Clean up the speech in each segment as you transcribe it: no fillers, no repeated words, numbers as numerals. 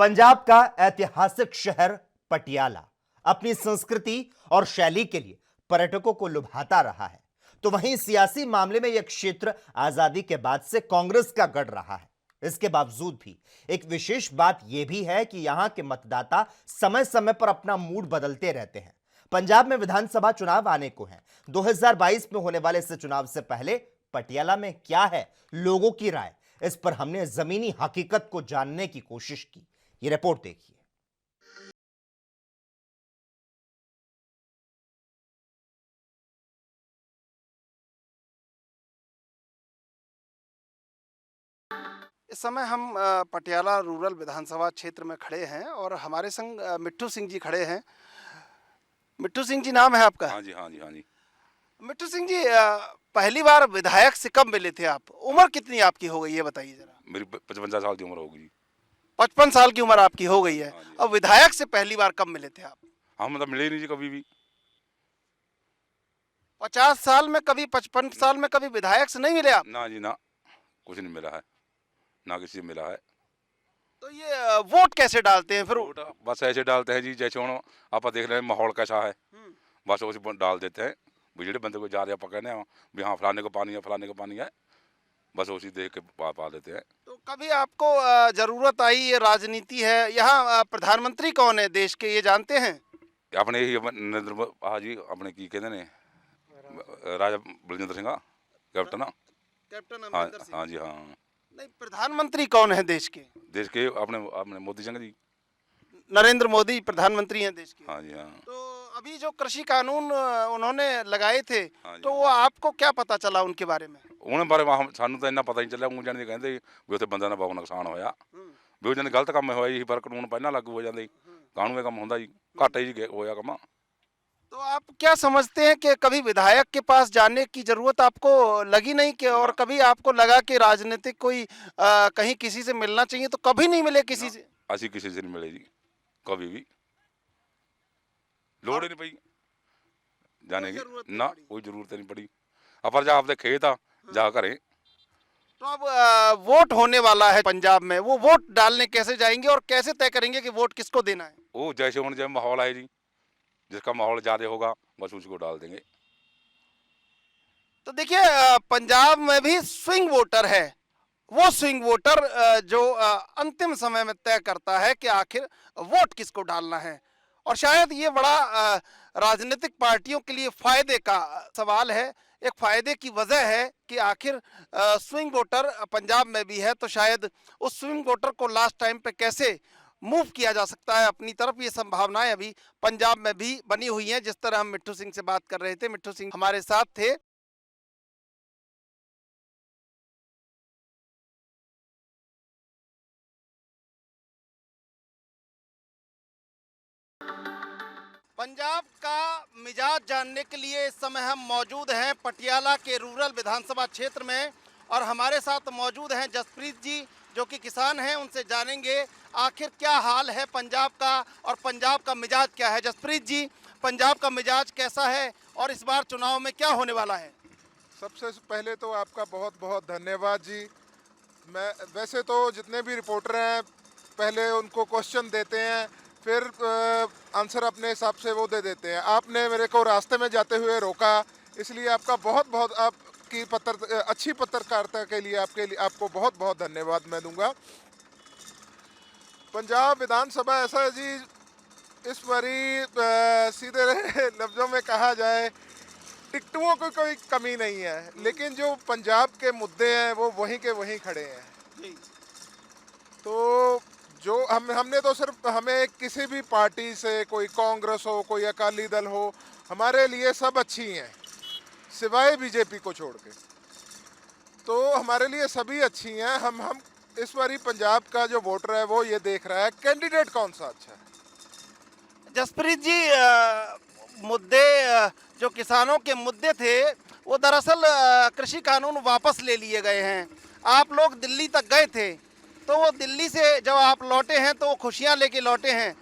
पंजाब का ऐतिहासिक शहर पटियाला अपनी संस्कृति और शैली के लिए पर्यटकों को लुभाता रहा है, तो वहीं सियासी मामले में यह क्षेत्र आजादी के बाद से कांग्रेस का गढ़ रहा है। इसके बावजूद भी एक विशेष बात यह भी है कि यहां के मतदाता समय समय पर अपना मूड बदलते रहते हैं। पंजाब में विधानसभा चुनाव आने को हैं। 2022 में होने वाले इस चुनाव से पहले पटियाला में क्या है लोगों की राय, इस पर हमने जमीनी हकीकत को जानने की कोशिश की। ये रिपोर्ट देखिए। इस समय हम पटियाला रूरल विधानसभा क्षेत्र में खड़े हैं और हमारे संग मिट्ठू सिंह जी खड़े हैं। मिट्ठू सिंह जी नाम है आपका? हाँ जी, हाँ जी, हाँ जी। मिट्ठू सिंह जी, पहली बार विधायक से कब मिले थे आप? उम्र कितनी आपकी हो गई है बताइए जरा। मेरी 55 साल की उम्र होगी। 55 साल की उम्र आपकी हो गई है। हाँ जी। अब विधायक से पहली बार कब मिले थे आप? हम मतलब मिले ही नहीं जी कभी भी। 50 साल में कभी, 55 साल में कभी विधायक से नहीं मिले आप? ना जी ना, कुछ नहीं मिला है, ना किसी से मिला है। तो ये वोट कैसे डालते हैं फिर? वोट बस ऐसे डालते हैं जी, जैसे हम आप देख रहे हैं माहौल कैसा है, बस उसी पर डाल देते हैं। बिजली बंदे को जा रहे पकड़ने भी, हाँ फलाने को पानी है, फलाने को पानी है, बस उसी देख के पा देते हैं। तो कभी आपको जरूरत आई, ये राजनीति है, यहाँ प्रधानमंत्री कौन है देश के, ये जानते हैं? अपने ही नरेंद्र हाँ जी, अपने की कहते ने राजा बलजिंदर सिंह कैप्टन। कैप्टन हाँ अमरिंदर सिंह। हाँ जी, हाँ। नहीं, प्रधानमंत्री कौन है देश के? देश के अपने अपने मोदी सिंह जी। नरेंद्र मोदी प्रधानमंत्री हैं देश के। हाँ जी, हाँ। तो अभी जो कृषि कानून उन्होंने लगाए थे, हाँ जी। तो वो आपको क्या पता चला उनके बारे में? उन्हें बारे में सानू तो इन्ना पता नहीं चलिया। ऊँ जाने कहते भी उत्थे बंदे का बहुत नुकसान होया, भी ਉਹ ਜਾਨੀ गलत काम होया जी, पर कानून पहला लागू हो जाते, कानून का काम होंदा जी, घाटा जी होया काम। तो आप क्या समझते हैं कि कभी विधायक के पास जाने की जरूरत आपको लगी नहीं कि, और कभी आपको लगा कि राजनीतिक कोई कहीं किसी से मिलना चाहिए, तो कभी नहीं मिले किसी से? असी किसी से नहीं मिले जी कभी भी, लोड़ ही नहीं पई जाने की ना, कोई जरूरत नहीं पड़ी। अपर जा आपके खेत आ जा घरे। तो अब वोट होने वाला है पंजाब में, वो वोट डालने कैसे जाएंगे और कैसे तय करेंगे कि वोट किसको देना है? वो जैसे होने जैसे माहौल है जी, जिसका माहौल ज़्यादा होगा बस उसको डाल देंगे। तो देखिए, पंजाब में भी स्विंग वोटर है। वो स्विंग वोटर जो अंतिम समय में तय करता है कि आखिर वोट किसको डालना है। और शायद ये बड़ा राजनीतिक पार्टियों के लिए फायदे का सवाल है। एक फायदे की वजह है कि आखिर स्विंग वोटर पंजाब में भी है, तो शायद उस स्विंग वोटर को लास्ट टाइम पे कैसे मूव किया जा सकता है अपनी तरफ, ये संभावनाएं अभी पंजाब में भी बनी हुई हैं। जिस तरह हम मिट्ठू सिंह से बात कर रहे थे, मिट्ठू सिंह हमारे साथ थे। पंजाब का मिजाज जानने के लिए इस समय हम मौजूद हैं पटियाला के रूरल विधानसभा क्षेत्र में, और हमारे साथ मौजूद हैं जसप्रीत जी, जो कि किसान हैं। उनसे जानेंगे आखिर क्या हाल है पंजाब का और पंजाब का मिजाज क्या है। जसप्रीत जी, पंजाब का मिजाज कैसा है और इस बार चुनाव में क्या होने वाला है? सबसे पहले तो आपका बहुत बहुत धन्यवाद जी। मैं वैसे तो जितने भी रिपोर्टर हैं पहले उनको क्वेश्चन देते हैं, फिर आंसर अपने हिसाब से वो दे देते हैं। आपने मेरे को रास्ते में जाते हुए रोका, इसलिए आपका बहुत बहुत आपकी अच्छी पत्रकारिता के लिए आपको बहुत बहुत धन्यवाद मैं दूंगा। पंजाब विधानसभा ऐसा है जी, इस बारी सीधे लफ्ज़ों में कहा जाए टिकटुओं की कोई कमी नहीं है, लेकिन जो पंजाब के मुद्दे हैं वो वहीं के वहीं खड़े हैं। तो जो हमने तो सिर्फ, हमें किसी भी पार्टी से, कोई कांग्रेस हो, कोई अकाली दल हो, हमारे लिए सब अच्छी हैं सिवाय बीजेपी को छोड़ के। तो हमारे लिए सभी अच्छी हैं। हम इस बारी पंजाब का जो वोटर है वो ये देख रहा है कैंडिडेट कौन सा अच्छा है। जसप्रीत जी, मुद्दे जो किसानों के मुद्दे थे वो दरअसल कृषि कानून वापस ले लिए गए हैं। आप लोग दिल्ली तक गए थे, तो वो दिल्ली से जब आप लौटे हैं तो वो खुशियां लेके लौटे हैं।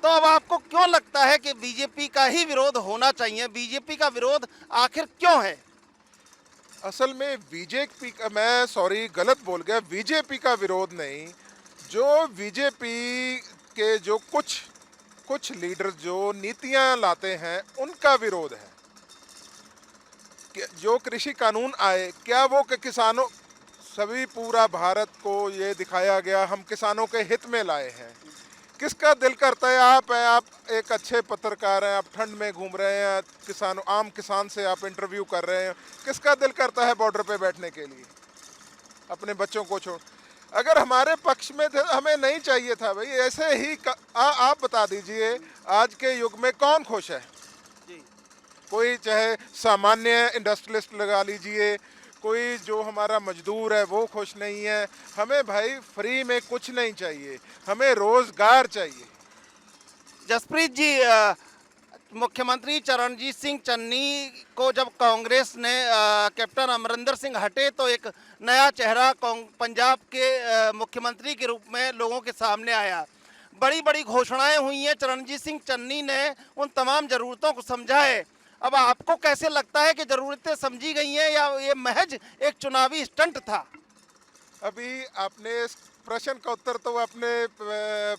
तो अब आपको क्यों लगता है कि बीजेपी का ही विरोध होना चाहिए? बीजेपी का विरोध आखिर क्यों है? असल में बीजेपी का, मैं सॉरी गलत बोल गया, बीजेपी का विरोध नहीं, जो बीजेपी के जो कुछ लीडर जो नीतियां लाते हैं उनका विरोध है। जो कृषि कानून आए, क्या वो किसानों, सभी पूरा भारत को ये दिखाया गया हम किसानों के हित में लाए हैं। किसका दिल करता है, आप एक अच्छे पत्रकार हैं, आप ठंड में घूम रहे हैं, किसानों, आम किसान से आप इंटरव्यू कर रहे हैं, किसका दिल करता है बॉर्डर पे बैठने के लिए अपने बच्चों को छोड़? अगर हमारे पक्ष में थे हमें नहीं चाहिए था भाई। ऐसे ही आप बता दीजिए आज के युग में कौन खुश है? कोई चाहे सामान्य इंडस्ट्रियलिस्ट लगा लीजिए, कोई जो हमारा मजदूर है वो खुश नहीं है। हमें भाई फ्री में कुछ नहीं चाहिए, हमें रोजगार चाहिए। जसप्रीत जी, मुख्यमंत्री चरणजीत सिंह चन्नी को जब कांग्रेस ने कैप्टन अमरिंदर सिंह हटे तो एक नया चेहरा पंजाब के मुख्यमंत्री के रूप में लोगों के सामने आया। बड़ी बड़ी घोषणाएं हुई हैं, चरणजीत सिंह चन्नी ने उन तमाम ज़रूरतों को समझा है। अब आपको कैसे लगता है कि ज़रूरतें समझी गई हैं या ये महज एक चुनावी स्टंट था? अभी आपने इस प्रश्न का उत्तर तो अपने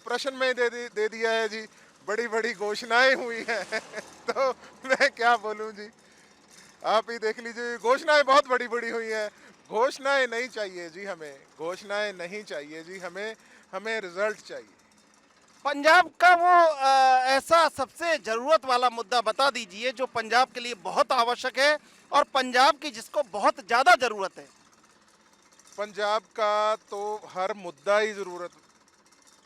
प्रश्न में दे दिया है जी। बड़ी बड़ी घोषणाएं हुई हैं तो मैं क्या बोलूं जी, आप ही देख लीजिए। घोषणाएं बहुत बड़ी बड़ी हुई हैं। घोषणाएं नहीं चाहिए जी, हमें घोषणाएं नहीं चाहिए जी, हमें रिजल्ट चाहिए। पंजाब का वो ऐसा सबसे ज़रूरत वाला मुद्दा बता दीजिए जो पंजाब के लिए बहुत आवश्यक है और पंजाब की जिसको बहुत ज़्यादा ज़रूरत है। पंजाब का तो हर मुद्दा ही ज़रूरत,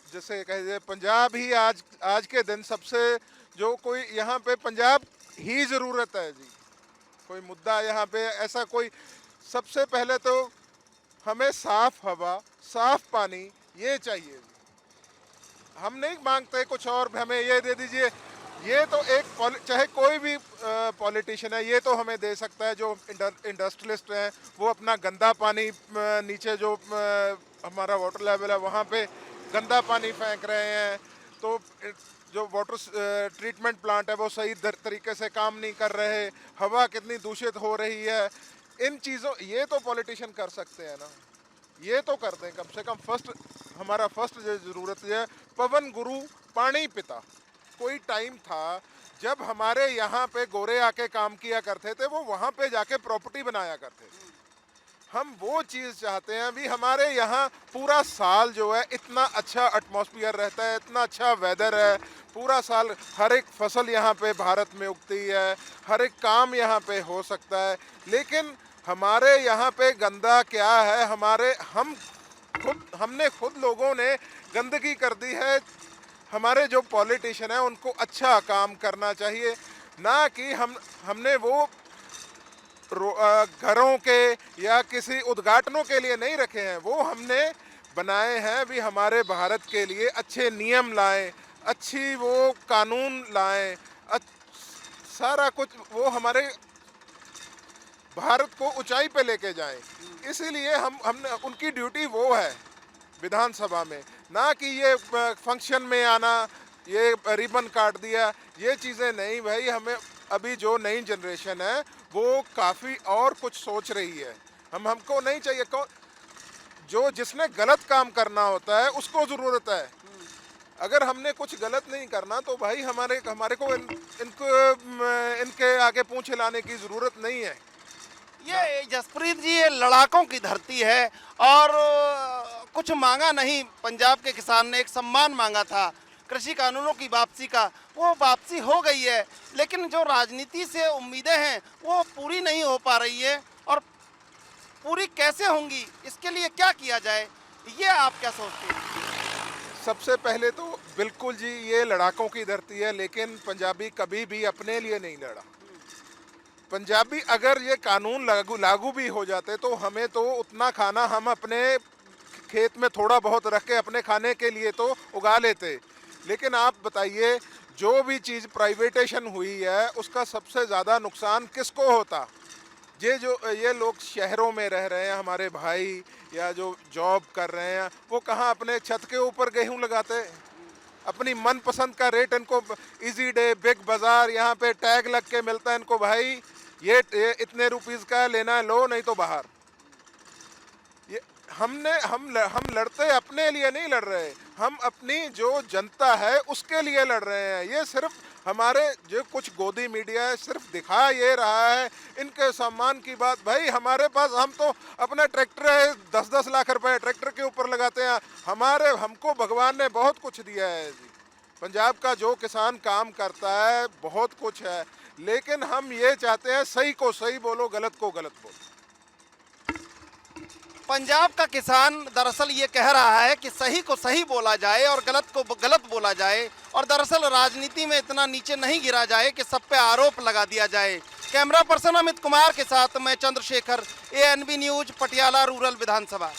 जैसे कहिए पंजाब ही आज के दिन सबसे, जो कोई यहाँ पे पंजाब ही ज़रूरत है जी। कोई मुद्दा यहाँ पे ऐसा कोई, सबसे पहले तो हमें साफ़ हवा, साफ़ पानी ये चाहिए जी। हम नहीं मांगते कुछ और, हमें ये दे दीजिए। ये तो एक चाहे कोई भी पॉलिटिशियन है ये तो हमें दे सकता है। जो इंडस्ट्रियलिस्ट हैं वो अपना गंदा पानी नीचे जो हमारा वाटर लेवल है वहाँ पे गंदा पानी फेंक रहे हैं, तो जो वाटर ट्रीटमेंट प्लांट है वो सही तरीके से काम नहीं कर रहे, हवा कितनी दूषित हो रही है। इन चीज़ों, ये तो पॉलिटिशियन कर सकते हैं ना, ये तो कर दें कम से कम। हमारा फर्स्ट ज़रूरत है पवन गुरु पानी पिता। कोई टाइम था जब हमारे यहाँ पे गोरे आके काम किया करते थे, वो वहाँ पे जाके प्रॉपर्टी बनाया करते थे। हम वो चीज़ चाहते हैं। अभी हमारे यहाँ पूरा साल जो है इतना अच्छा एटमॉस्फेयर रहता है, इतना अच्छा वेदर है, पूरा साल हर एक फसल यहाँ पे भारत में उगती है, हर एक काम यहाँ पे हो सकता है। लेकिन हमारे यहाँ पे गंदा क्या है, हमने खुद लोगों ने गंदगी कर दी है। हमारे जो पॉलिटिशियन हैं उनको अच्छा काम करना चाहिए, ना कि हमने वो घरों के या किसी उद्घाटनों के लिए नहीं रखे हैं, वो हमने बनाए हैं भी हमारे भारत के लिए। अच्छे नियम लाएं, अच्छी वो कानून लाएं, सारा कुछ वो हमारे भारत को ऊंचाई पे लेके जाएं। इसीलिए हमने उनकी ड्यूटी वो है विधानसभा में, ना कि ये फंक्शन में आना, ये रिबन काट दिया, ये चीज़ें नहीं भाई। हमें अभी जो नई जनरेशन है वो काफ़ी और कुछ सोच रही है। हमको नहीं चाहिए जिसने गलत काम करना होता है उसको ज़रूरत है। अगर हमने कुछ गलत नहीं करना तो भाई हमारे को इनके आगे पूंछ हिलाने की ज़रूरत नहीं है। ये जसप्रीत जी, ये लड़ाकों की धरती है और कुछ मांगा नहीं। पंजाब के किसान ने एक सम्मान मांगा था, कृषि कानूनों की वापसी का, वो वापसी हो गई है। लेकिन जो राजनीति से उम्मीदें हैं वो पूरी नहीं हो पा रही है, और पूरी कैसे होंगी, इसके लिए क्या किया जाए, ये आप क्या सोचते हैं? सबसे पहले तो बिल्कुल जी ये लड़ाकों की धरती है, लेकिन पंजाबी कभी भी अपने लिए नहीं लड़ा। पंजाबी अगर ये कानून लागू भी हो जाते तो हमें तो उतना खाना हम अपने खेत में थोड़ा बहुत रख के अपने खाने के लिए तो उगा लेते। लेकिन आप बताइए, जो भी चीज़ प्राइवेटेशन हुई है उसका सबसे ज़्यादा नुकसान किसको होता? ये लोग शहरों में रह रहे हैं, हमारे भाई या जो जॉब कर रहे हैं, वो कहाँ अपने छत के ऊपर गेहूं लगाते? अपनी मनपसंद का रेट इनको इजी डे, बिग बाज़ार, यहाँ पे टैग लग के मिलता है इनको, भाई ये इतने रुपीज़ का लेना है लो, नहीं तो बाहर। हम लड़ते अपने लिए नहीं लड़ रहे, हम अपनी जो जनता है उसके लिए लड़ रहे हैं। ये सिर्फ हमारे जो कुछ गोदी मीडिया है सिर्फ दिखा ये रहा है इनके सम्मान की बात। भाई हमारे पास, हम तो अपना ट्रैक्टर है 10-10 लाख रुपए ट्रैक्टर के ऊपर लगाते हैं। हमको भगवान ने बहुत कुछ दिया है जी। पंजाब का जो किसान काम करता है बहुत कुछ है, लेकिन हम ये चाहते हैं सही को सही बोलो, गलत को गलत बोलो। पंजाब का किसान दरअसल ये कह रहा है कि सही को सही बोला जाए और गलत को गलत बोला जाए, और दरअसल राजनीति में इतना नीचे नहीं गिरा जाए कि सब पे आरोप लगा दिया जाए। कैमरा पर्सन अमित कुमार के साथ मैं Chandrashekhar, ANB news, Patiala rural विधानसभा।